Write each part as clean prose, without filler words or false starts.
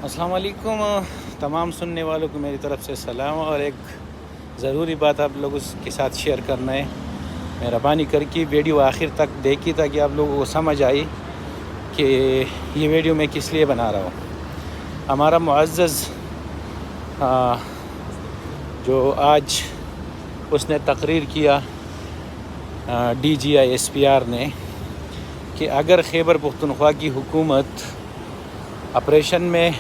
السلام علیکم تمام سننے والوں کو میری طرف سے سلام، اور ایک ضروری بات آپ لوگوں کے ساتھ شیئر کرنا ہے۔ مہربانی کر کے ویڈیو آخر تک دیکھی تاکہ آپ لوگوں کو سمجھ آئی کہ یہ ویڈیو میں کس لیے بنا رہا ہوں۔ ہمارا معزز جو آج اس نے تقریر کیا D G I S P R نے کہ اگر خیبر پختونخوا کی حکومت آپریشن میں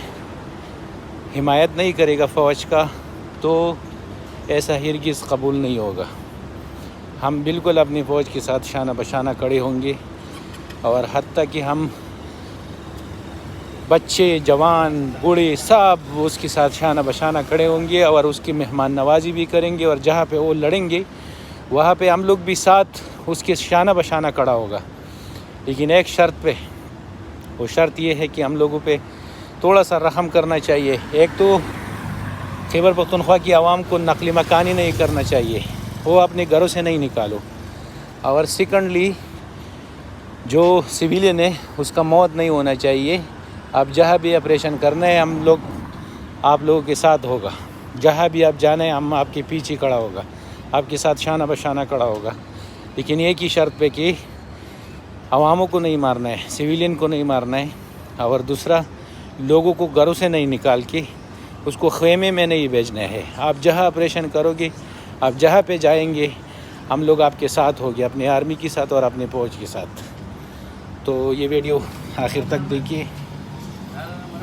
حمایت نہیں کرے گا فوج کا تو ایسا ہرگز قبول نہیں ہوگا۔ ہم بالکل اپنی فوج کے ساتھ شانہ بشانہ کھڑے ہوں گے، اور حتیٰ کہ ہم بچے جوان بوڑھے سب اس کے ساتھ شانہ بشانہ کھڑے ہوں گے، اور اس کی مہمان نوازی بھی کریں گے، اور جہاں پہ وہ لڑیں گے وہاں پہ ہم لوگ بھی ساتھ اس کے شانہ بشانہ کھڑا ہوگا۔ لیکن ایک شرط پہ، وہ شرط یہ ہے کہ ہم لوگوں پہ تھوڑا سا رحم کرنا چاہیے۔ ایک تو خیبر پختونخوا کی عوام کو نقل مکانی نہیں کرنا چاہیے، وہ اپنے گھروں سے نہیں نکالو، اور سیکنڈلی جو سویلین ہے اس کا موت نہیں ہونا چاہیے۔ آپ جہاں بھی آپریشن کرنا ہے ہم لوگ آپ لوگوں کے ساتھ ہوگا، جہاں بھی آپ جانا ہے ہم آپ کے پیچھے کھڑا ہوگا، آپ کے ساتھ شانہ بشانہ کھڑا ہوگا، لیکن ایک ہی شرط پہ کہ عواموں کو نہیں مارنا ہے، سویلین کو نہیں مارنا ہے، اور دوسرا لوگوں کو گھروں سے نہیں نکال کے اس کو خیمے میں نہیں بھیجنا ہے۔ آپ جہاں آپریشن کرو گے، آپ جہاں پہ جائیں گے ہم لوگ آپ کے ساتھ ہوگے، اپنے آرمی کے ساتھ اور اپنے فوج کے ساتھ۔ تو یہ ویڈیو آخر تک دیکھیے۔